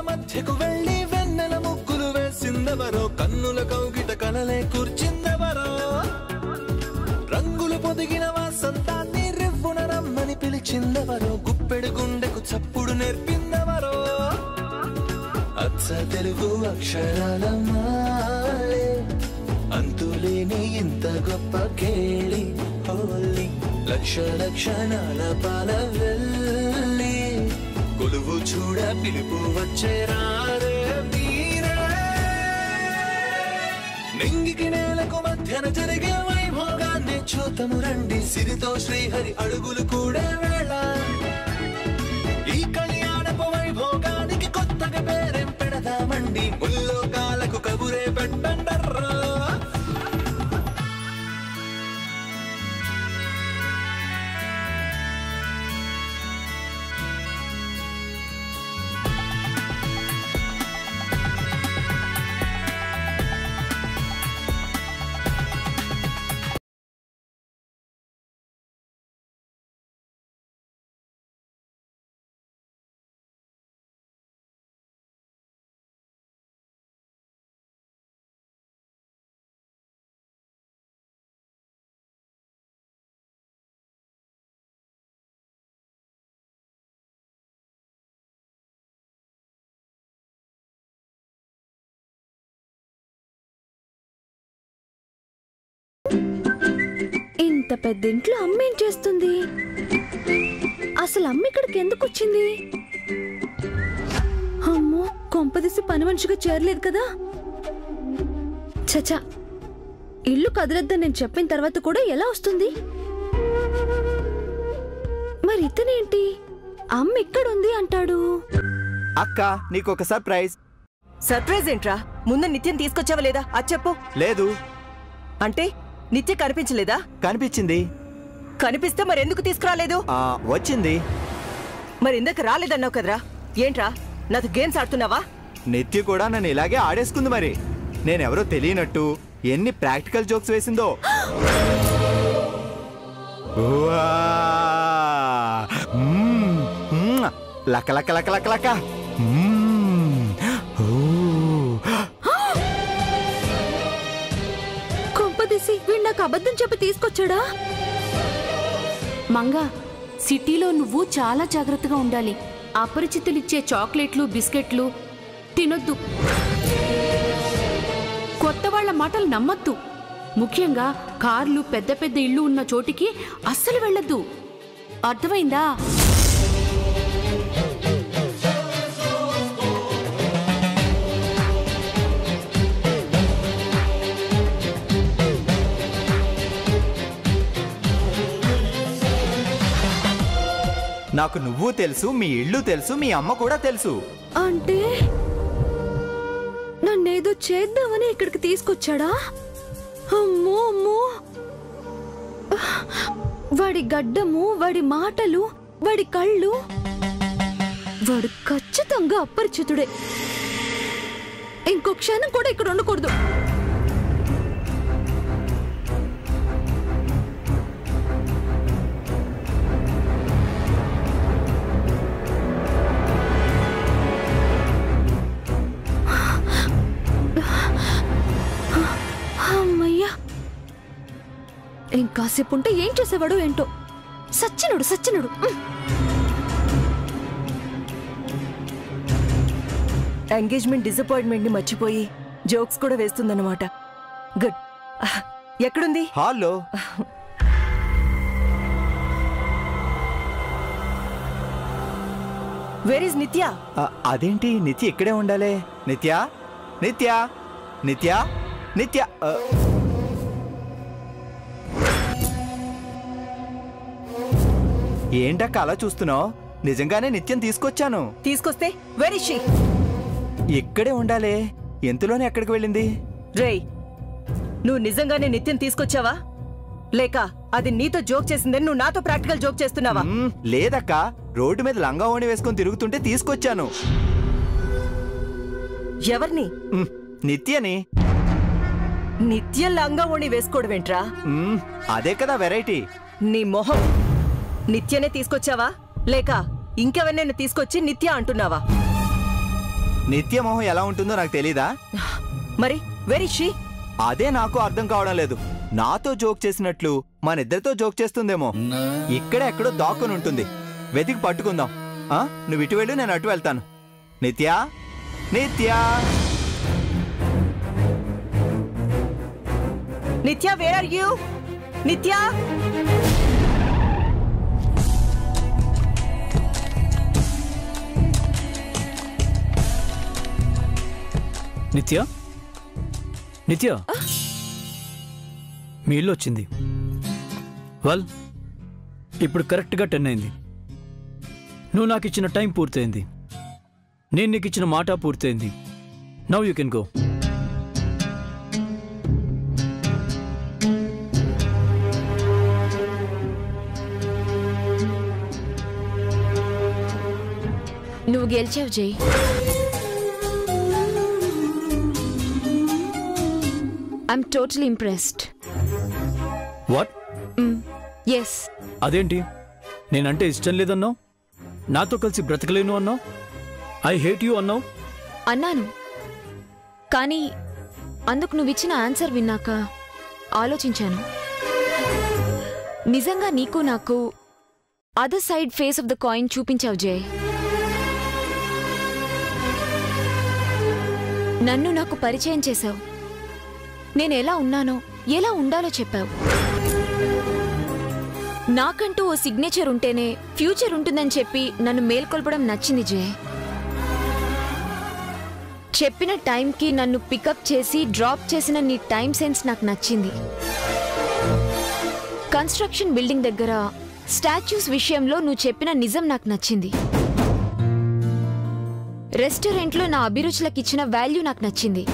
మధ్యకు వెళ్ళి వెన్నెల ముగ్గులు వేసిందెవరో కన్నుల కౌగిట కలలే కూర్చిందెవరో రంగులు పొదిగిన వాసంతాన్ని రివ్వున రమ్మని పిలిచిందెవరో గుప్పెడు గుండెకు చప్పుడు నేర్పిందెవరో అచ్చ తెలుగు అక్షరాల మాలే అంతులేని ఇంత గొప్ప కేళి హోలీ లక్ష లక్షణాల పాల వెళ్ళి కొలువు చూడ పిలుపు వచ్చే రారే మీరే నింగికి నేలకు మధ్యన జరిగే వైభోగాన్ని చూతము రండి సిరితో శ్రీహరి అడుగులు కూడా వేళ ఈ కళ్యాణపు వైభోగానికి కొత్తగా పేరేం పెడదామండి ముల్లోకాలకు కబురే పెట్టండర్రా ఇంత పెద్ద ఇంట్లో అమ్మ ఏం చేస్తుంది? అసలు అమ్మ ఇక్కడికి ఎందుకు వచ్చింది? అమ్మో, కొంపదీసి పని మనిషిగా చేరలేదు కదా? చచా, ఇల్లు కదలొద్దని నేను చెప్పిన తర్వాత కూడా ఎలా వస్తుంది? మరి ఇతనేంటి అమ్మ ఇక్కడుంది అంటాడు? అక్క, నీకొక సర్ప్రైజ్. సర్ప్రైజ్ ఏంట్రా? ముందు నిత్యం తీసుకొచ్చావా లేదా అది చెప్పు. లేదు. అంటే నిత్య కనిపించలేదా? కనిపించింది. కనిపిస్తే మరెందుకు తీసుకురాలేదు? వచ్చింది. మరి ఇందాక రాలేదన్నావు కదరా, ఏంట్రా నాతో గేమ్స్ ఆడుతున్నావా? నిత్య కూడా నన్ను ఇలాగే ఆడేసుకుంది. మరి నేనెవరో తెలియనట్టు ఎన్ని ప్రాక్టికల్ జోక్స్ వేసిందో. లక లక లక లక లక. కొంపదీసి వీడు నాకు అబద్ధం చెప్పి తీసుకొచ్చాడా? మంగా, సిటీలో నువ్వు చాలా జాగ్రత్తగా ఉండాలి. అపరిచితులిచ్చే చాక్లెట్లు బిస్కెట్లు తినొద్దు. కొత్త వాళ్ల మాటలు నమ్మొద్దు. ముఖ్యంగా కార్లు పెద్ద పెద్ద ఇళ్ళు ఉన్న చోటికి అస్సలు వెళ్ళొద్దు. అర్థమైందా? నాకు నువ్వు తెలుసు, మీ ఇల్లు తెలుసు, మీ అమ్మ కూడా తెలుసు. అంటే నన్నేదో చేద్దామని ఇక్కడికి తీసుకొచ్చాడా? అమ్మో అమ్మో, వాడి గడ్డము, వాడి మాటలు, వాడి కళ్ళు, వాడు ఖచ్చితంగా అపరిచితుడే. ఇంకో క్షణం కూడా ఇక్కడ ఉండకూడదు. అమ్మయ్యా, ఇంకాసేపు ఉంటే ఏం చేసేవాడు ఏంటో. సచ్చినుడు సచ్చినుడు. ఎంగేజ్మెంట్ డిసప్పాయింట్మెంట్ ని మర్చిపోయి జోక్స్ కూడా వేస్తుందన్నమాట. గుడ్. ఎక్కడుంది? హాల్లో. వేర్ ఇస్ నిత్య? అదేంటి, నిత్య ఇక్కడే ఉండాలి. నిత్య నిత్య నిత్య నిత్య. ఏంటక్క అలా చూస్తున్నావు? నిజంగానే నిత్యం తీసుకొచ్చాను. తీసుకొస్తే వేర్ ఇస్ షీ? ఇక్కడే ఉండాలి. ఎంతలోనే ఎక్కడికి వెళ్ళింది? రేయ్, నువ్వు నిజంగానే నిత్యం తీసుకొచ్చావా, లేక అది నీతో జోక్ చేసిందని నువ్వు నాతో ప్రాక్టికల్ జోక్ చేస్తున్నావా? లేదక్క, రోడ్డు మీద లంగా ఓణి వేసుకొని తిరుగుతుంటే తీసుకొచ్చాను. ఎవరిని? నిత్యని. నిత్య లంగా ఓణి వేసుకోవడం ఏంట్రా? అదే కదా వెరైటీ. నీ మొహం. నిత్యనే తీసుకొచ్చావా, లేక ఇంకెవరినైనా తీసుకొచ్చి నిత్య అంటున్నావా? నిత్య మొహం ఎలా ఉంటుందో నాకు తెలీదా? మరి వెరీ షీ అదే నాకు అర్థం కావడం లేదు. నాతో జోక్ చేసినట్లు మన ఇద్దరితో జోక్ చేస్తుందేమో. ఇక్కడే ఎక్కడో దాక్కుని ఉంటుంది. వెతికి పట్టుకుందాం. నువ్వు ఇటు వెళ్ళు, నేను అటు వెళ్తాను. నిత్య, నిత్య, నిత్య, వేర్ ఆర్ యూ? నిత్య, నిత్య, నిత్య, మీ ఇల్లు వచ్చింది. వెల్, ఇప్పుడు కరెక్ట్గా 10 అయింది. నువ్వు నాకు ఇచ్చిన టైం పూర్తయింది. నేను నీకు ఇచ్చిన మాట పూర్తయింది. Now you can go. నువ్వు గెలిచావు Jai. I'm totally impressed. What? Yes. అదేంటి, నేనంటే ఇష్టం లేదన్నావు, నాతో కలిసి బ్రతకలేను అన్నావు, ఐ హేట్ యూ అన్నావు. అన్నాను, కానీ అందుకు నువ్విచ్చిన ఆన్సర్ విన్నాక ఆలోచించాను. నిజంగా నీకు నాకు other side face of the coin చూపించావు జై. నన్ను నాకు పరిచయం చేశావు. నేను ఎలా ఉన్నానో, ఎలా ఉండాలో చెప్పావు. నాకంటూ ఓ సిగ్నేచర్ ఉంటేనే ఫ్యూచర్ ఉంటుందని చెప్పి నన్ను మేల్కొల్పడం నచ్చింది జయ. చెప్పిన టైంకి నన్ను పికప్ చేసి డ్రాప్ చేసిన నీ టైం సెన్స్ నాకు నచ్చింది. కన్స్ట్రక్షన్ బిల్డింగ్ దగ్గర స్టాచ్యూస్ విషయంలో నువ్వు చెప్పిన నిజం నాకు నచ్చింది. రెస్టారెంట్లో నా అభిరుచులకు ఇచ్చిన వాల్యూ నాకు నచ్చింది.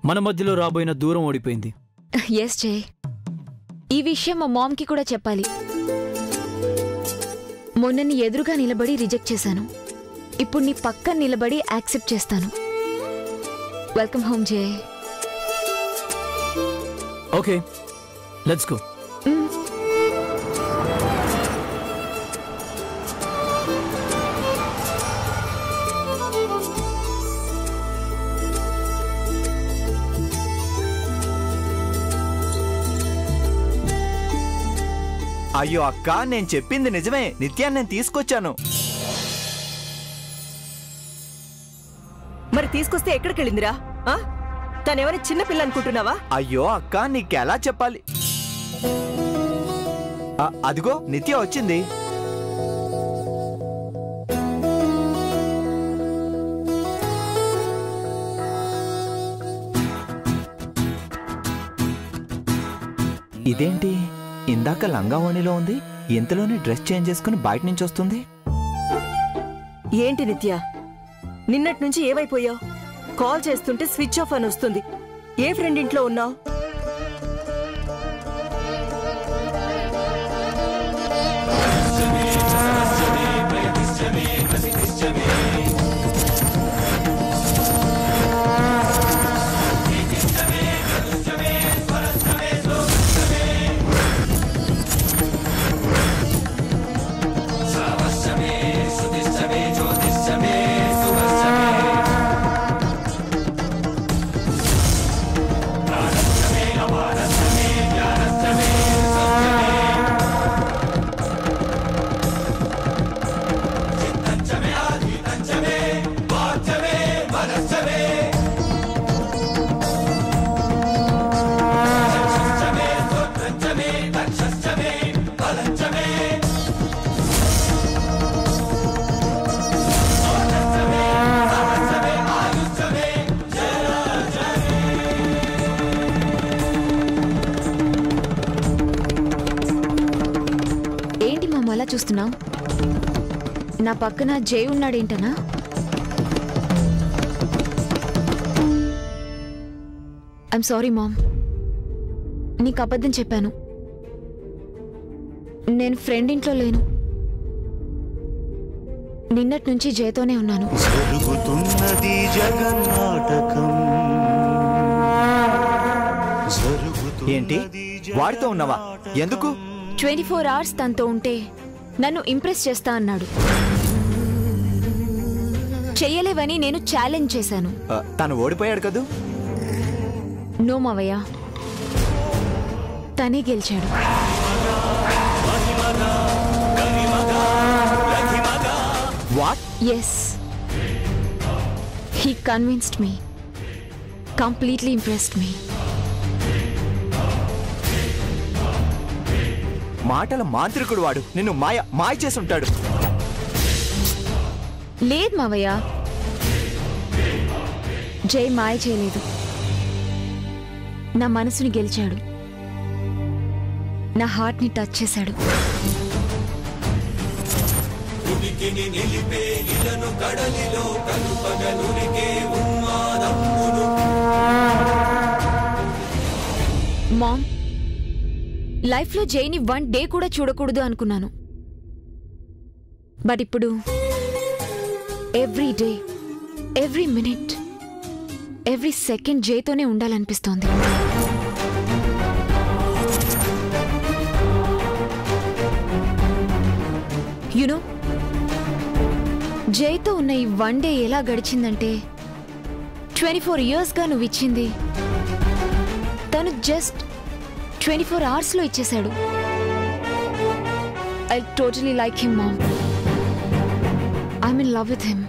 మన మధ్యలో రాబోయిన దూరం ఓడిపోయింది. ఎస్ జై, ఈ విషయం మా మామ్కి కూడా చెప్పాలి. మొన్న నీ ఎదురుగా నిలబడి రిజెక్ట్ చేశాను. ఇప్పుడు నీ పక్కన నిలబడి యాక్సెప్ట్ చేస్తాను. వెల్కమ్ హోమ్ జై. Okay, let's go. అయ్యో అక్క, నేను చెప్పింది నిజమే. నిత్యాన్ని నేను తీసుకొచ్చాను. మరి తీసుకొస్తే ఎక్కడికి వెళ్ళిందిరా? తనెవరి చిన్న పిల్ల అనుకుంటున్నావా? అయ్యో అక్క, నీకెలా చెప్పాలి? అదిగో నిత్య వచ్చింది. ఇదేంటి, ఇందాక లంగావోణిలో ఉంది, ఇంతలోనే డ్రెస్ చేంజ్ చేసుకుని బయట నుంచి వస్తుంది. ఏంటి నిత్య, నిన్నటి నుంచి ఏమైపోయావు? కాల్ చేస్తుంటే స్విచ్ ఆఫ్ అని వస్తుంది. ఏ ఫ్రెండ్ ఇంట్లో ఉన్నావు? అలా చూస్తున్నావు? నా పక్కన జై ఉన్నాడేంటనా? ఐమ్ సారీ మామ్, నీకు అబద్ధం చెప్పాను. నేను ఫ్రెండ్ ఇంట్లో లేను. నిన్నటి నుంచి జయతోనే ఉన్నాను. ఏంటి వాడితో ఉన్నావా? ఎందుకు? 24 hours తనతో ఉంటే నన్ను ఇంప్రెస్ చేస్తా అన్నాడు. చెయ్యలేవని నేను ఛాలెంజ్ చేశాను. తను ఓడిపోయాడు కదూ? నో మావయ్య, తనే గెలిచాడు. What? Yes, he convinced me, completely impressed me. మాటల మాంత్రికుడు వాడు. నిన్ను మాయ చేసి ఉంటాడు. లేదు మావయ్య, జై మాయ చేయలేదు. నా మనసుని గెలిచాడు, నా హార్ట్ని టచ్ చేశాడు. మామ్, లైఫ్లో జైని 1 day కూడా చూడకూడదు అనుకున్నాను. బట్ ఇప్పుడు every day, every minute, every second జైతోనే ఉండాలనిపిస్తోంది. యునో, జైతో ఉన్న ఈ 1 day ఎలా గడిచిందంటే 24 yearsగా నువ్వు ఇచ్చింది తను జస్ట్ 24 hours లో ఇచ్చేశాడు. I totally like him, Mom. I'm in love with him.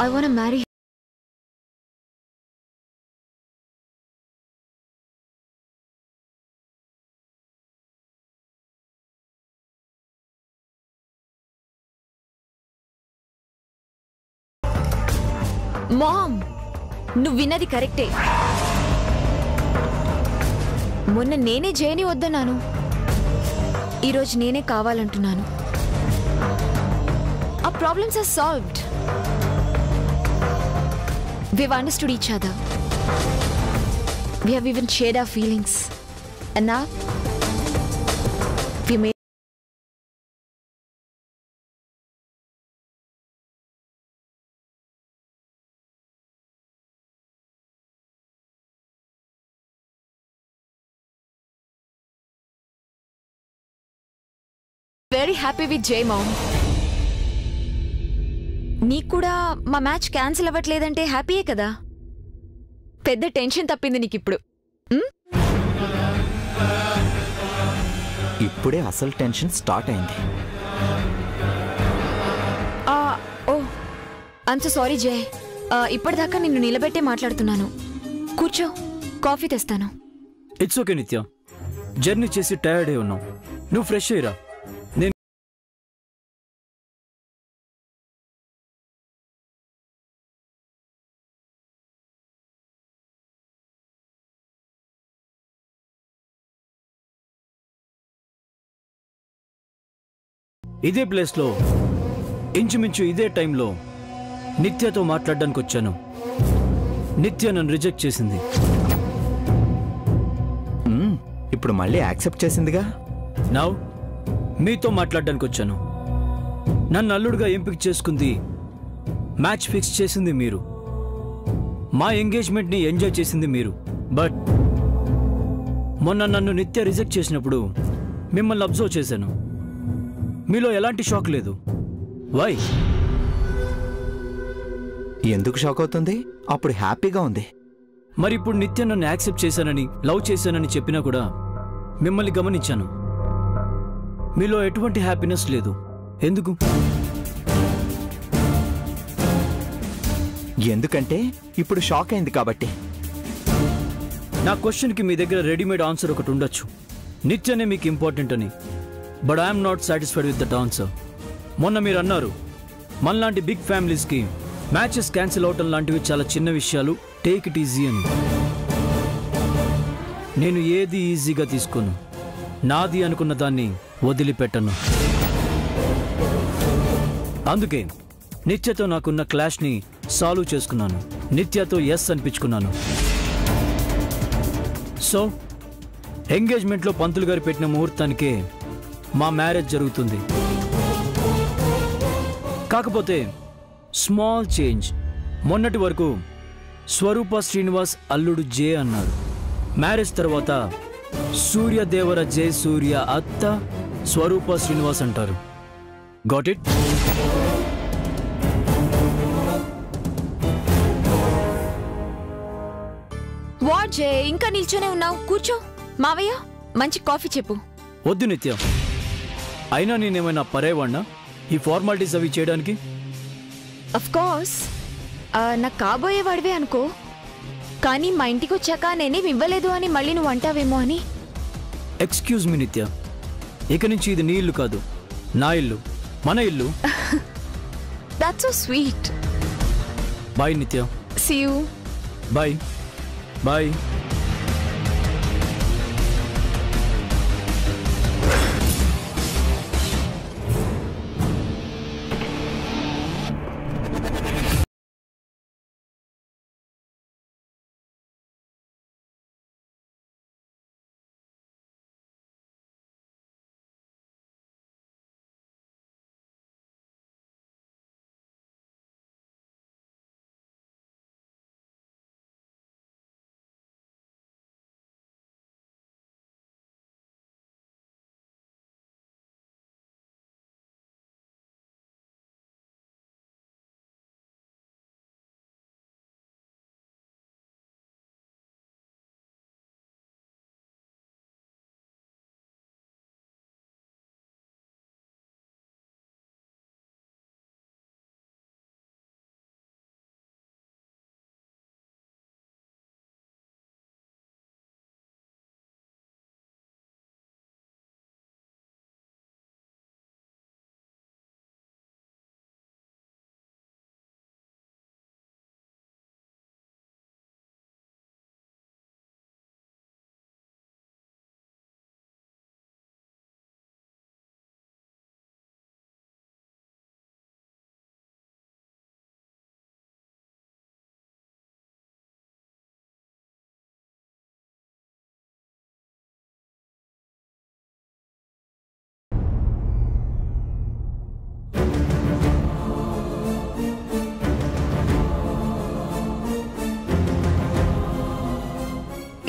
I want to marry him. Mom, నువ్వు విన్నది కరెక్టే. మొన్న నేనే జైని వద్దన్నాను, ఈరోజు నేనే కావాలంటున్నాను. Our problems are solved. We've understood each other. We have even shared our feelings. And now, we made very happy with Jay, Mom. నీకు కూడా మా మ్యాచ్ క్యాన్సిల్ అవ్వట్లేదంటే హ్యాపీయే కదా? పెద్ద టెన్షన్ తప్పింది నీకు ఇప్పుడు. ఇప్పుడే అసలు టెన్షన్ స్టార్ట్ అయింది. ఓ, ఐమ్ సో సారీ జయ్. ఇప్పటిదాకా నిన్ను నిలబెట్టే మాట్లాడుతున్నాను. కూర్చో, కాఫీ తెస్తాను. ఇట్స్ ఓకే నిత్య, జర్నీ చేసి టైర్డ్ అయి ఉన్నావు. నువ్వు ఫ్రెష్ అయ్యిరా. ఇదే ప్లేస్లో ఇంచుమించు ఇదే టైంలో నిత్యతో మాట్లాడడానికి వచ్చాను. నిత్య నన్ను రిజెక్ట్ చేసింది. ఇప్పుడు మళ్ళీ యాక్సెప్ట్ చేసిందిగా. నౌ మీతో మాట్లాడడానికి వచ్చాను. నన్ను అల్లుడుగా ఎంపిక చేసుకుంది, మ్యాచ్ ఫిక్స్ చేసింది మీరు, మా ఎంగేజ్మెంట్ని ఎంజాయ్ చేసింది మీరు. బట్ మొన్న నన్ను నిత్య రిజెక్ట్ చేసినప్పుడు మిమ్మల్ని అబ్జర్వ్ చేశాను. మీలో ఎలాంటి షాక్ లేదు. వై? ఎందుకు షాక్ అవుతుంది? అప్పుడు హ్యాపీగా ఉంది. మరి ఇప్పుడు నిత్య నన్ను యాక్సెప్ట్ చేశానని, లవ్ చేశానని చెప్పినా కూడా మిమ్మల్ని గమనించాను. మీలో ఎటువంటి హ్యాపీనెస్ లేదు. ఎందుకు? ఎందుకంటే ఇప్పుడు షాక్ అయింది కాబట్టి. నా క్వశ్చన్కి మీ దగ్గర రెడీమేడ్ ఆన్సర్ ఒకటి ఉండొచ్చు, నిత్యనే మీకు ఇంపార్టెంట్ అని. But I'm not satisfied with that answer. మొన్న మీరు అన్నారు మనలాంటి బిగ్ ఫ్యామిలీస్కి మ్యాచెస్ క్యాన్సిల్ అవటం లాంటివి చాలా చిన్న విషయాలు, టేక్ ఇట్ ఈజీ అని. నేను ఏది ఈజీగా తీసుకోను. నాది అనుకున్న దాన్ని వదిలిపెట్టను. అందుకే నిత్యతో నాకున్న క్లాష్ని సాల్వ్ చేసుకున్నాను. నిత్యతో ఎస్ అనిపించుకున్నాను. సో ఎంగేజ్మెంట్లో పంతులు గారు పెట్టిన ముహూర్తానికే మా మ్యారేజ్ జరుగుతుంది. కాకపోతే స్మాల్ చేంజ్. మొన్నటి వరకు స్వరూప శ్రీనివాస్ అల్లుడు జే అన్నారు. మ్యారేజ్ తర్వాత సూర్యదేవర జే సూర్య అత్త స్వరూప శ్రీనివాస్ అంటారు. Got it? వాట్ జే, ఇంకా నిల్చొనే ఉన్నావు? కూర్చో. మావయ్య, మంచి కాఫీ చెప్పు. వద్దు నిత్య. అయినా నేనేమైనా పరేవాణ్ణా ఈ ఫార్మాలిటీస్ అవి చేయడానికి? అఫ్ కోర్స్ నాకు కాబోయేవాడివే అనుకో. కానీ మా ఇంటికి వచ్చాక నేనేం ఇవ్వలేదు అని మళ్ళీ నువ్వు అంటావేమో అని. ఎక్స్క్యూజ్ మీ నిత్య, ఇక నుంచి ఇది నీ ఇల్లు కాదు, నా ఇల్లు, మన ఇల్లు. That's so sweet. Bye Nitya. See you. Bye bye.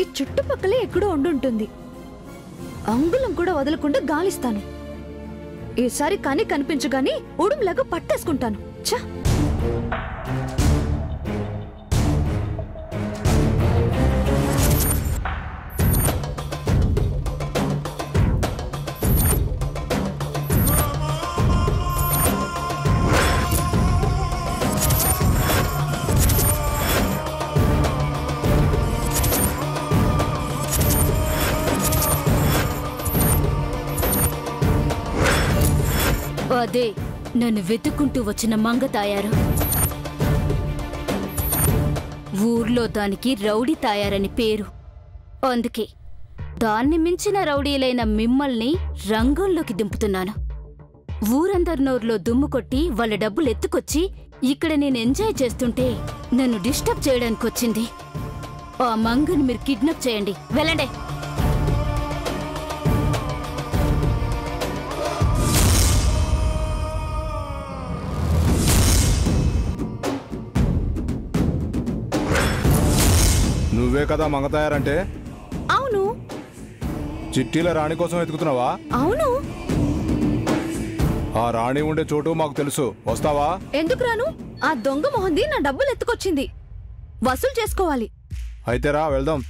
ఈ చుట్టుపక్కలే ఎక్కడో ఉండుంటుంది. అంగుళం కూడా వదలకుండా గాలిస్తాను. ఈసారి కానీ కనిపించగాని ఉడుంలాగా పట్టేసుకుంటాను. ఛ! అదే నన్ను వెతుక్కుంటూ వచ్చిన మంగ తాయారు. ఊర్లో దానికి రౌడీ తాయారని పేరు. అందుకే దాన్ని మించిన రౌడీలైన మిమ్మల్ని రంగంలోకి దింపుతున్నాను. ఊరందరి నోరులో దుమ్ము కొట్టి వాళ్ళ డబ్బులు ఎత్తుకొచ్చి ఇక్కడ నేను ఎంజాయ్ చేస్తుంటే నన్ను డిస్టర్బ్ చేయడానికి వచ్చింది. ఆ మంగని మీరు కిడ్నాప్ చేయండి. వెళ్ళండి. నువ్వే కదా మంగతాయారంటే? అవును. చిట్టీల రాణి కోసం వెతుకుతున్నావా? అవును. ఆ రాణి ఉండే చోటు మాకు తెలుసు. వస్తావా? ఎందుకు రాను? ఆ దొంగ మొహంది నా డబ్బులు ఎత్తుకొచ్చింది. వసూలు చేసుకోవాలి. అయితే రా, వెళ్దాం.